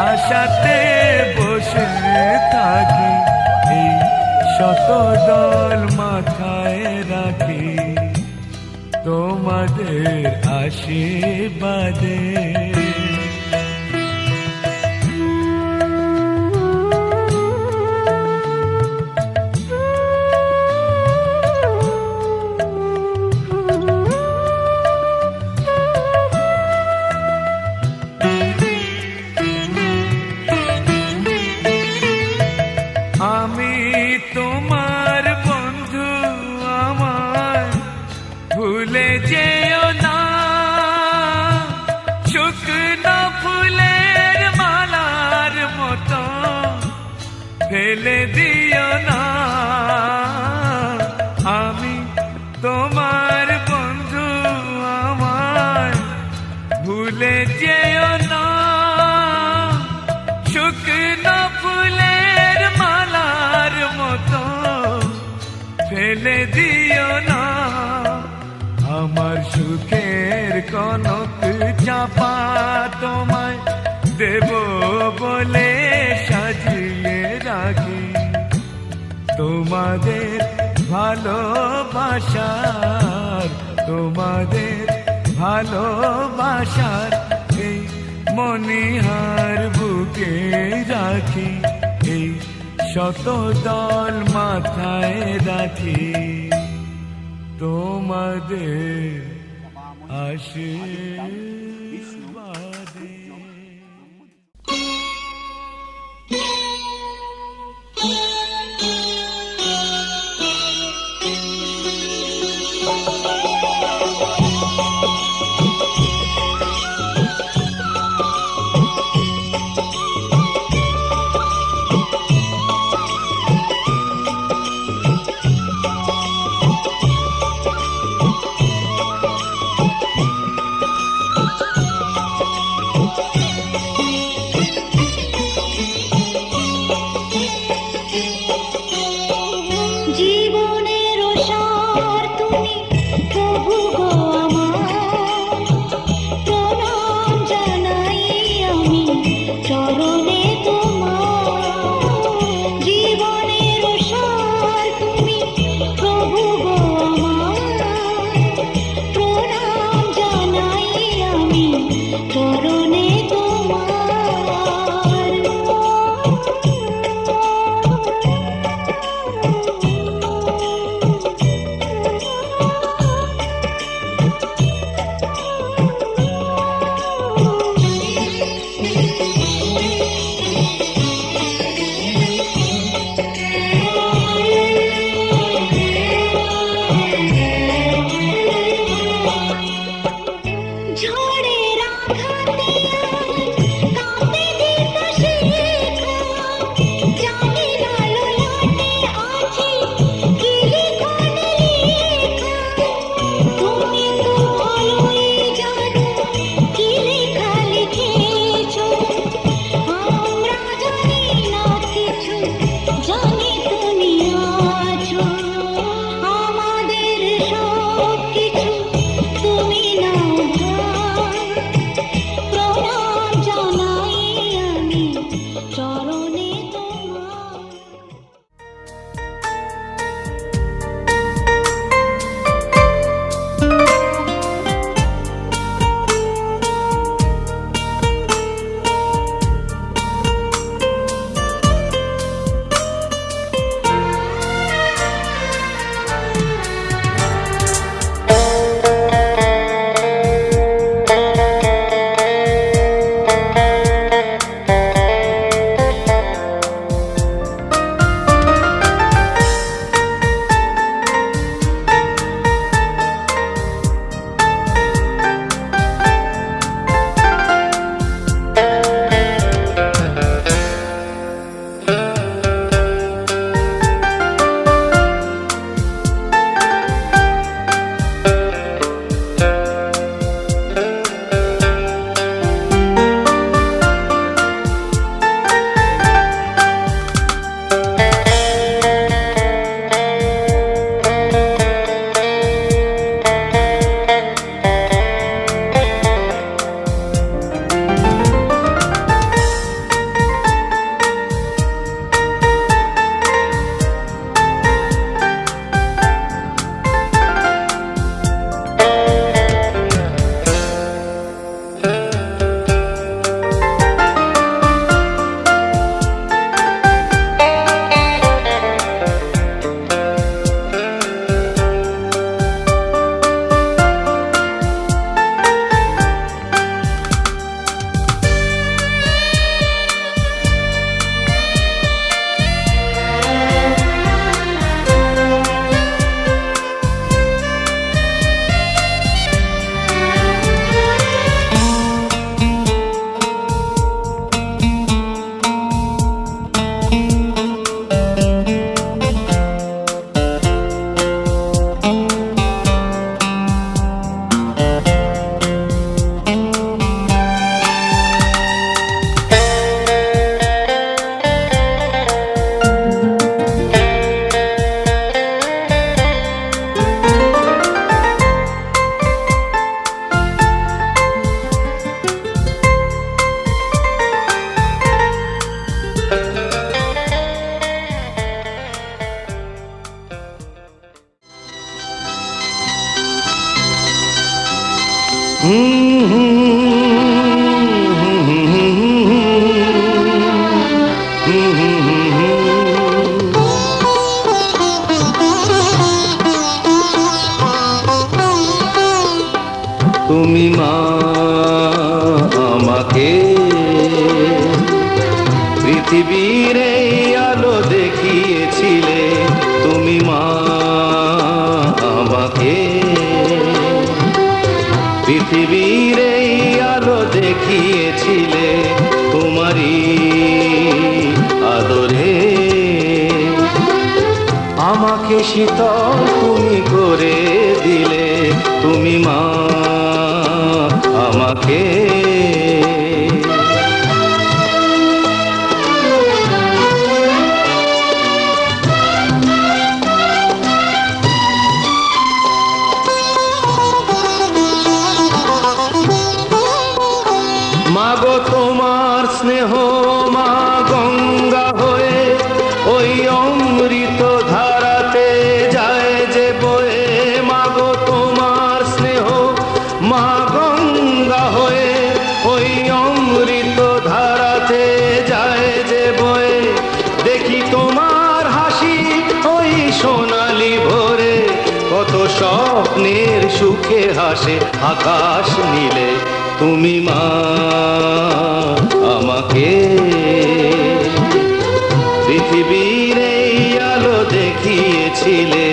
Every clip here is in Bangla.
আশাতে বসে থাকি, এই শত দল মাথায় রাখি তোমাদের আশীর্বাদে। আমি তোমার বন্ধু, আমায় ভুলে যেও না, শুকনো ফুলের মালার মতো ফেলে দিও না। আমি তোমার বন্ধু, আমায় ভুলে যেও না, শুকনো ফুলের মালার মতো ফেলে দিও না। আমার সুখের কনক চাপা তোমায় দেব বলে সাজিয়ে রাখি, তোমাদের ভালোবাসার, তোমাদের ভালোবাসার এই মনিহার বুকে রাখি, এই শত দল মাথায় রাখি তোমাদের আশীর্বাদে। পৃথিবীর এই আলো দেখিয়েছিলে তুমি মা আমাকে, পৃথিবীর এই আলো দেখিয়েছিলে তোমারই আদরে, আমাকে শীতল তুমি করে দিলে তুমি মা আমাকে। মাগো তোমার স্নেহ মা গঙ্গা হয়ে ওই অমৃত ধারাতে যায় যে বয়ে, মাগো তোমার স্নেহ মা গঙ্গা হয়ে ওই অমৃত ধারাতে যায় যে বয়ে, দেখি তোমার হাসি ওই সোনালি ভোরে, কত স্বপ্নের সুখে হাসে আকাশ নীলে তুমি মা আমাকে, পৃথিবীর এই আলো দেখিয়েছিলে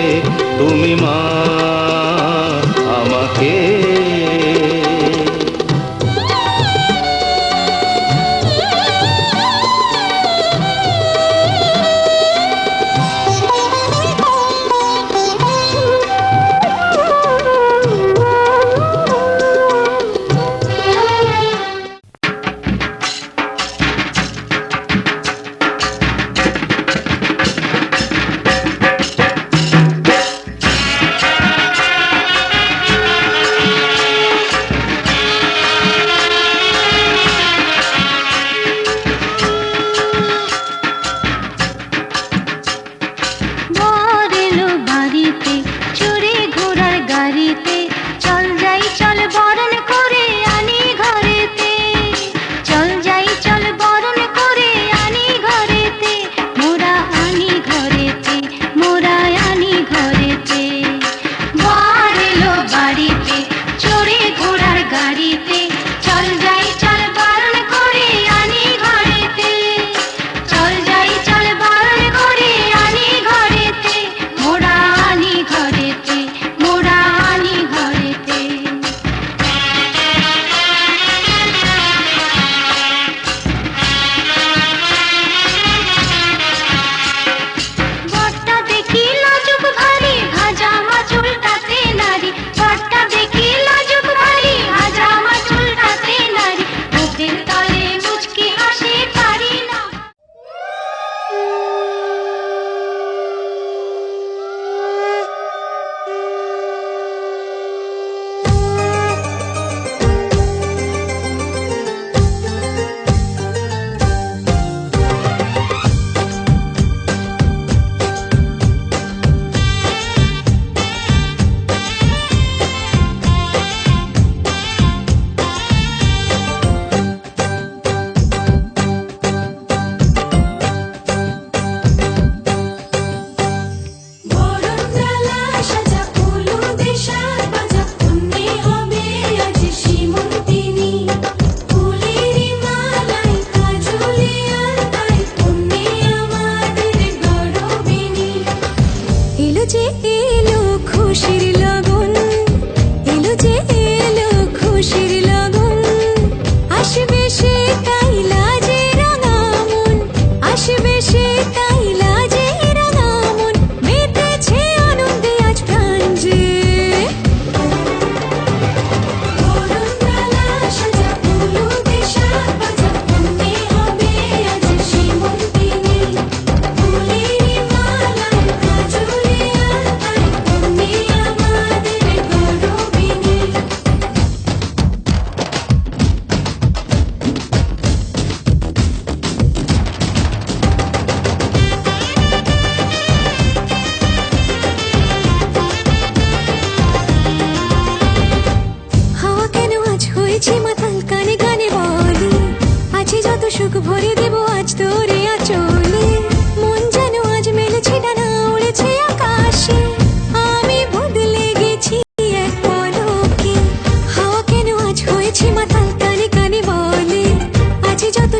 তুমি মা আমাকে।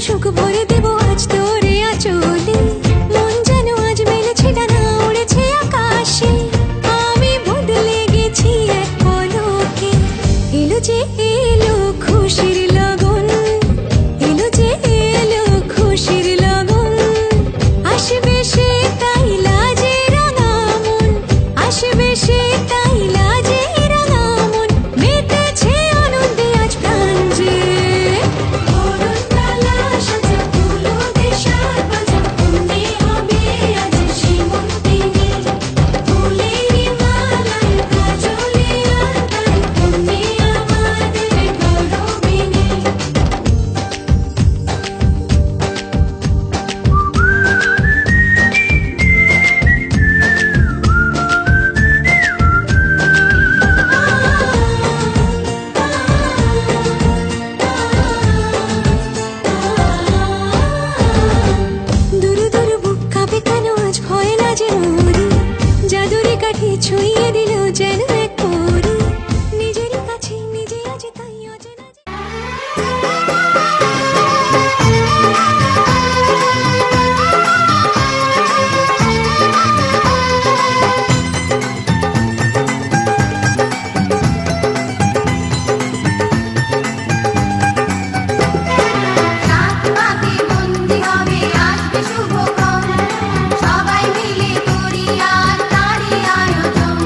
সুখ ভরে দেব আজ তোরে চলে মন যেন আজ মেলেছে ডানা উড়েছে আকাশে আমি বদলে গেছি এক পলকে এলো যে এলো খুশির লগন এলো যে এলো খুশির লগন আসবে সে তাই লাজে রাঙা মন আসবে সে তাই লাজে রাঙা মন মেতেছে আনন্দে আজ প্রাণ যে বরণ ডালা সাজা ফুলো দেশার বাজা মনে হবে আজ সীমন্তিনী ফুলেরই মালায় কাজলে আলতায় মনে আমাদের গৌরবিনী দুরু দুরু বুক কাঁপে কেন আজ ভয় না যে মরি জাদুরে কাঠি ছুঁয়ে দিল যেন এক পরি নিজেরই কাছে নিজে আজ তাই অচেনা যে রাত পাকে বন্দি হবে আসবে শুভক্ষণ সবাই মিলে করি আজ তারই আয়োজন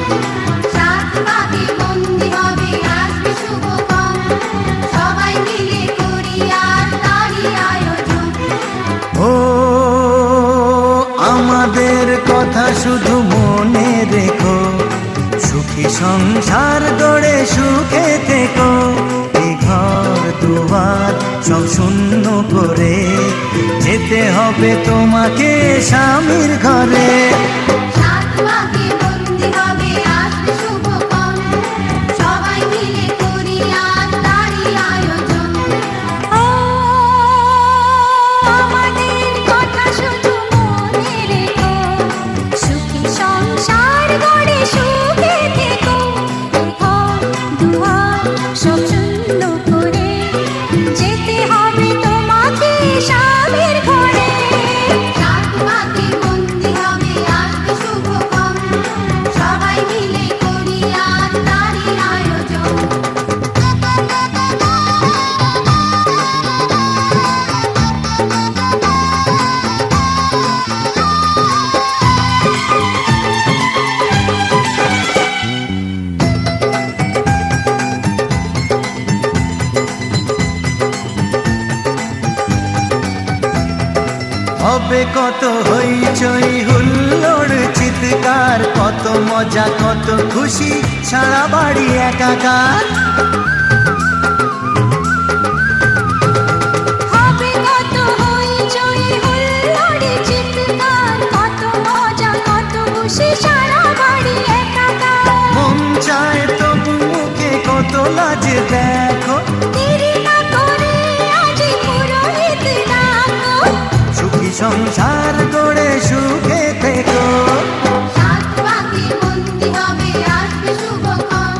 রাত পাকে বন্দি হবে আসবে শুভক্ষণ সবাই মিলে করি আজ তারই আয়োজন ও আমাদের কথা শুধু মনে রেখো সুখী সংসার গড়ে সুখে থেকো এই ঘর দুয়ার সব শূন্য করে যেতে হবে তোমাকে স্বামীর ঘরে রাত পাকে বন্দি হবে আসবে শুভক্ষণ সবাই মিলে করি আজ তারই আয়োজন আমাদের কথা শুধু মনে রেখো সুখী সংসার গড়ে সুখে থেকো ঘর দুয়ার সব শূন্য করে যেতে হবে তোমাকে স্বামীর ঘরে রাত পাকে বন্দি হবে আসবে শুভক্ষণ সবাই মিলে করি আজ তারই আয়োজন হবে কত হইচই হুল্লোড় চিৎকার কত মজা কত খুশি সারা বাড়ি একাকার হবে কত হইচই হুল্লোড়ে চিৎকার কত মজা কত খুশি সারা বাড়ি একাকার মন চায় তবু মুখে কত লাজে দেখো দেরি না করে আজই পুরোহিত ডাকো সুখী সংসার গড়ে সুখে থেকো রাত পাকে বন্দি হবে আসবে শুভক্ষণ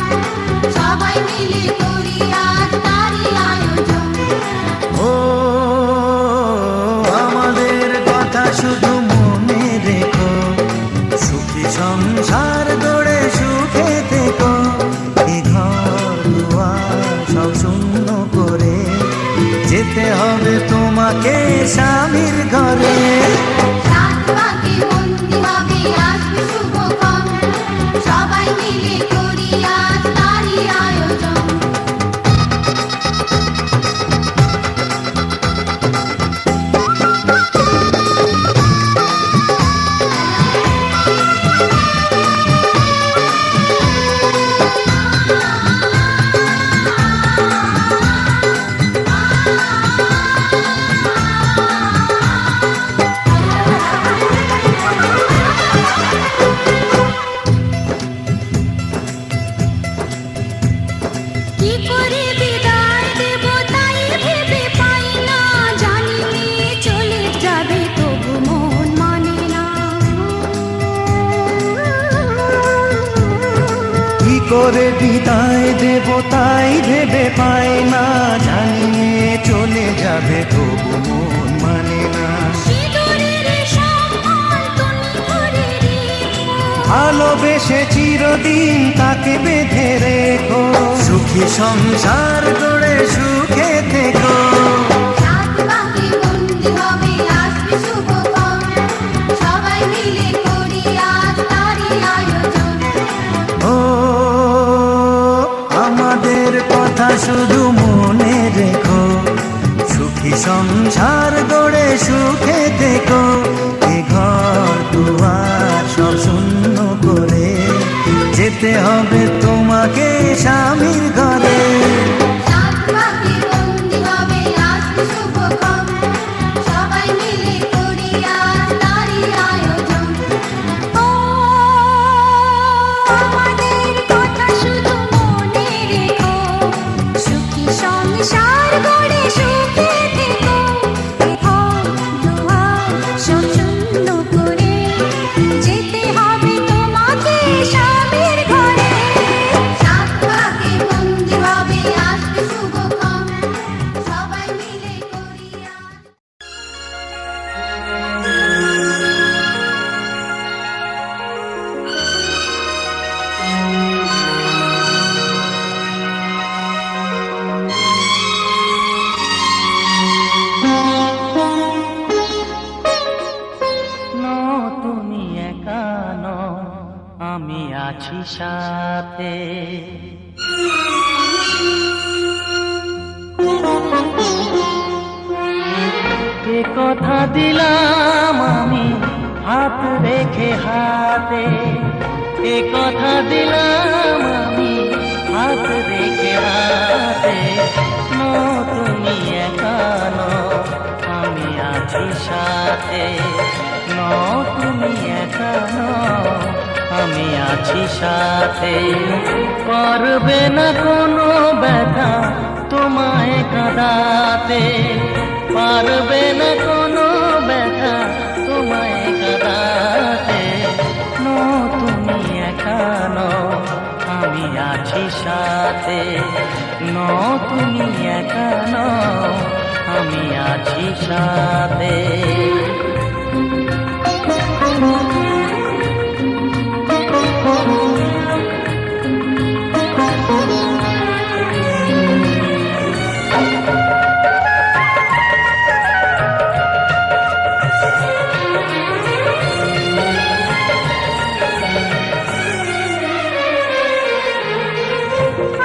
সবাই মিলে করি আজ তারই আয়োজন ও আমাদের কথা শুধু মনে রেখো সুখী সংসার গড়ে সুখে থেকো এই ঘর দুয়ার সব শূন্য করে যেতে হবে তোমাকে স্বামীর ঘরে রাত পাকে বন্দি হবে আসবে শুভক্ষণ সবাই মিলে করি আজ তারই আয়োজন কি করে বিদায় দেব তাই ভেবে পাই না জানি মেয়ে চলে যাবে তবু মন মানে না কি করে বিদায় দেব তাই ভেবে পাই না জানিয়ে চলে যাবে তবু মন মানে না সিঁদুরে ভালোবেসে চিরদিন তাকে বেঁধে রেখো, সুখী সংসার গড়ে সুখে থেকো। সাত পাকে বন্দি হবে আসবে শুভক্ষণ, সবাই মিলে করি আজ তারই আয়োজন। ও আমাদের কথা শুধু মনে রেখো, সুখী সংসার গড়ে সুখে থেকো। এ ঘর দুয়ার সব শূন্য করে যেতে হবে তোমাকে স্বামীর ঘরে। সাত পাকে বন্দি হবে আসবে শুভক্ষণ, সবাই মিলে করি আজ তারই আয়োজন। ও আমাদের কথা শুধু মনে রেখো, সুখী সংসার গড়ে সুখে থেকো। এ ঘর দুয়ার সব শূন্য করে যেতে হবে তোমাকে স্বামীর ঘরে। সাত পাকে বন্দি হবে আসবে শুভক্ষণ, সবাই মিলে করি আজ। তুমি একা নও, আমি আছি সাথে। এ কথা দিলাম আমি হাত রেখে হাতে, এ কথা দিলাম আমি হাত রেখে হাতে। তুমি একা নও, আমি আছি সাথে। তুমি একা নও, আমি আছি সাথে। পারবে না কোনো ব্যথা তোমায় কাঁদাতে, পারবে না কোনো ব্যথা তোমায় কাঁদাতে। তুমি একা নও, আমি আছি সাথে। তুমি একা নও, আমি আছি সাথে।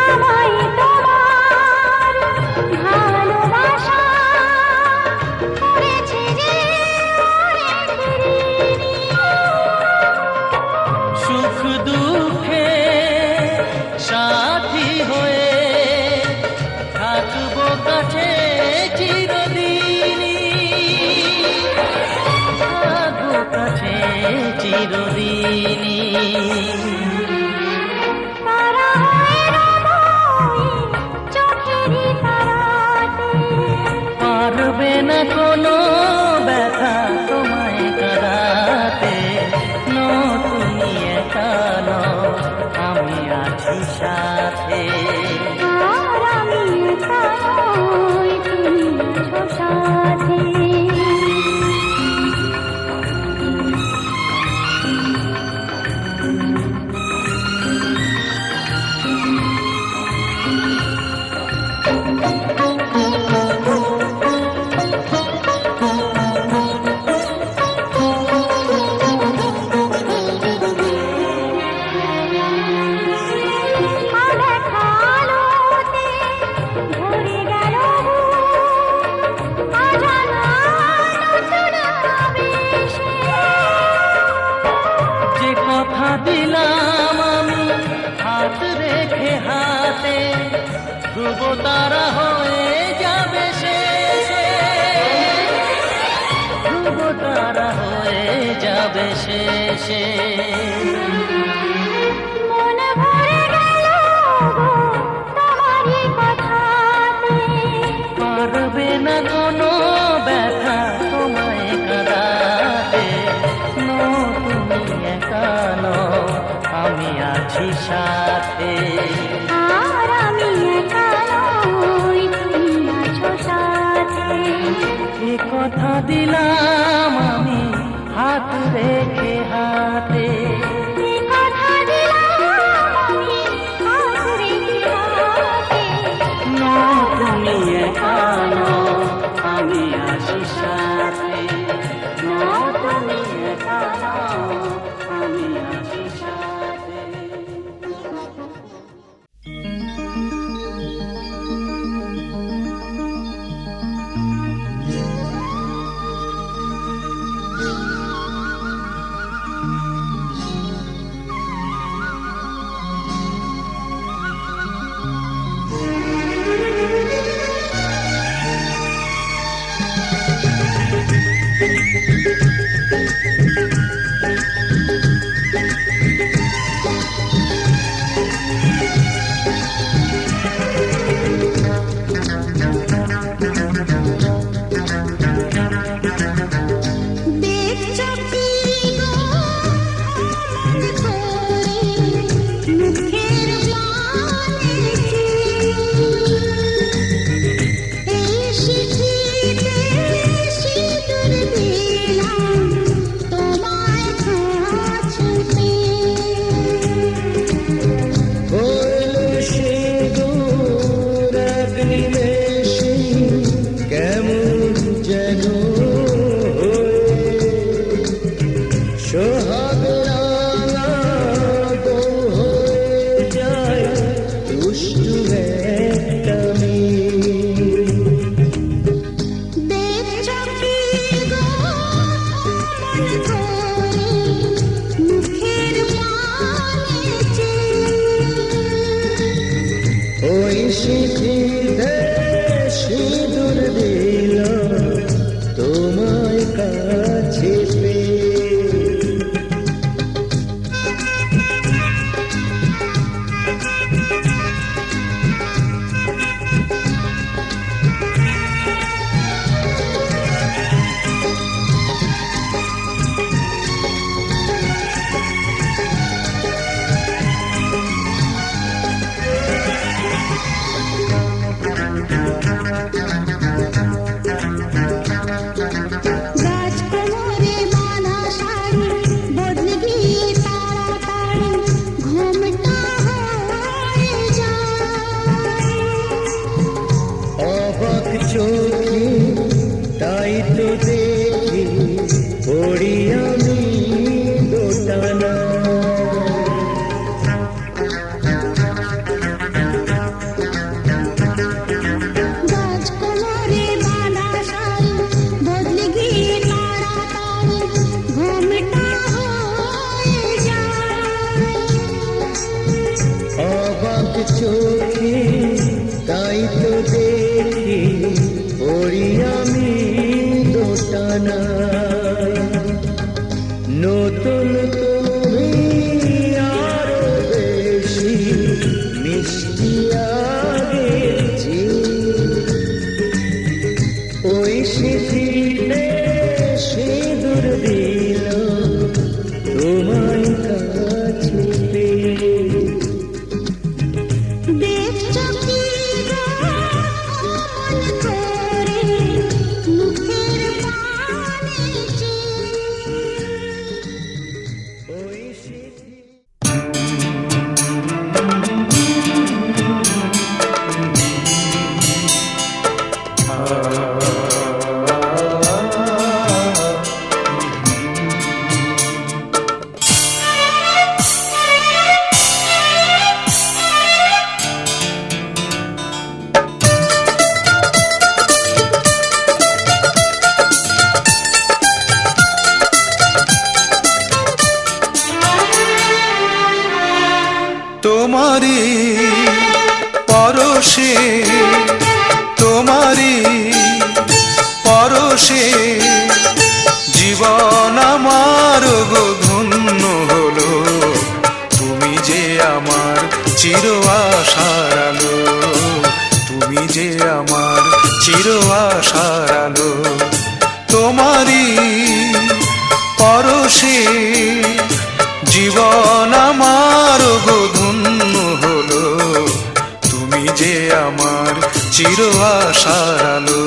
আমায় তোমার ভালোবাসা করেছে যে অনেক ঋণী। সুখ দুঃখে সাথী হয়ে থাকবো কাছে চিরদিনই, থাকবো কাছে চিরদিনই। তারা হয়ে রব আমি চোখেরই তারাতে। পারবে না কোনো ব্যথা তোমায় কাঁদাতে। তুমি একা নও, আমি আছি সাথে। আর আমি একা নই, তুমি আছো সাথে। আদেখা আলোতে ভরে গেল অজানা নতুন আবেশে। যে কথা দিলাম আমি হাত রেখে হাতে, ধ্রুব তারা হয়ে যাবে শেষে, ধ্রুব তারা হয়ে যাবে শেষে। মন ভরে গেল তোমারই কথাতে। পারবে না কোনো ব্যথা তোমায় কাঁদাতে। তুমি একা নও, আমি আছি সাথে। আর আমি একা নই, তুমি আছো সাথে। এ কথা দিলাম আমি হাত রেখে হাতে। এ কথা শিথিলে সিঁদুর দিল তোমায় কাছে পেয়ে। রাজকুমারী বাঁধা শাড়ি বদলে গিয়ে তাড়াতাড়ি ঘুমটা হয়ে যায়। অবাক চোখে তাই তো দেখি পড়ি আমি দোটানা। রাজকুমারী বাঁধা শাড়ি বদলে গিয়ে তাড়াতাড়ি ঘুমটা হয়ে যায়। অবাক চোখে তাই তো দেখি পড়ি আমি দোটানা। নতুন তুমি আরো বেশি মিষ্টি আগের চেয়ে। ওই শিথিলে সিঁদুর দিল তোমায় কাছে পেয়ে। দেখছো কি গো অমন করে মুখের পানে চেয়ে। ওই শিথিলে তোমারি পরশে তোমারি পরশে জীবন আমার গো ধন্য হলো। তুমি যে আমার চির আশার আলো, তুমি যে আমার চির আশার আলো। তোমারি পরশে জীবন আমার গো ধন্য হলো। তুমি যে আমার চির আশার আলো,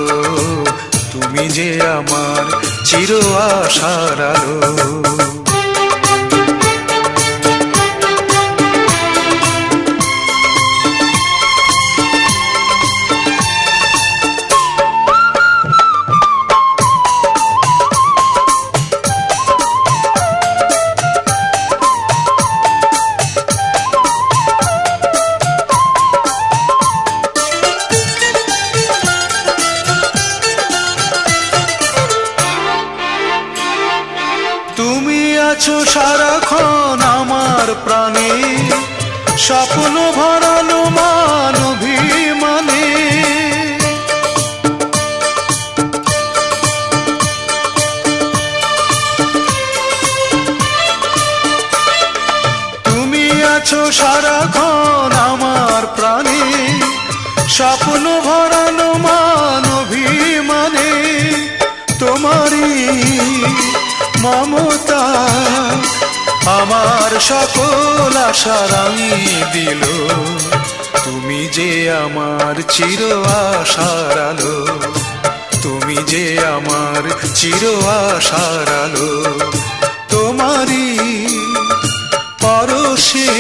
তুমি যে আমার চির আশার আলো। তুমি আছো সারাক্ষণ আমার প্রাণে, স্বপ্ন ভরানো মান অভিমানে। তুমি আছো সারাক্ষণ আমার প্রাণে, স্বপ্ন ভরানো মান অভিমানে। তোমারই মমতা আমার সকল আশা রাঙিয়ে দিল। তুমি যে আমার চির আশার আলো, তুমি যে আমার চির আশার আলো। তোমারই পরশে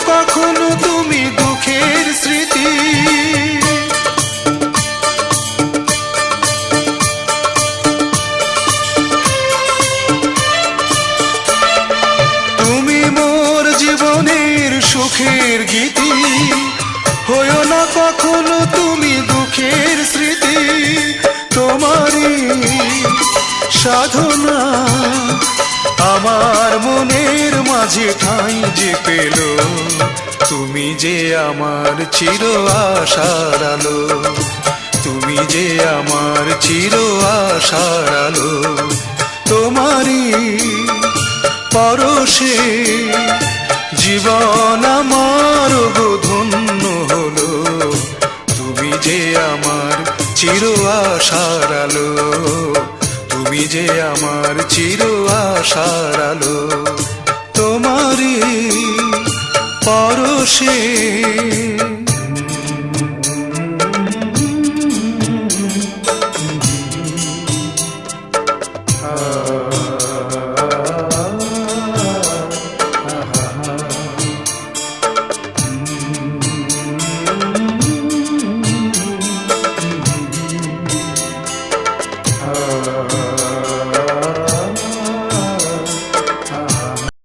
কখনো তুমি দুঃখের স্মৃতি। তুমি মোর জীবনের সুখের গীতি, হইও না কখনো তুমি দুঃখের স্মৃতি। তোমারই সাধনা আমার মনের মাঝে ঠাঁই যে পেল, তুমি যে আমার চির আশার আলো, তুমি যে আমার চির আশার আলো। তোমারই পরশে জীবন আমার গো ধন্য হলো, তুমি যে আমার চির আশার আলো, তুমি যে আমার চির আশার আলো। তোমারই পরশে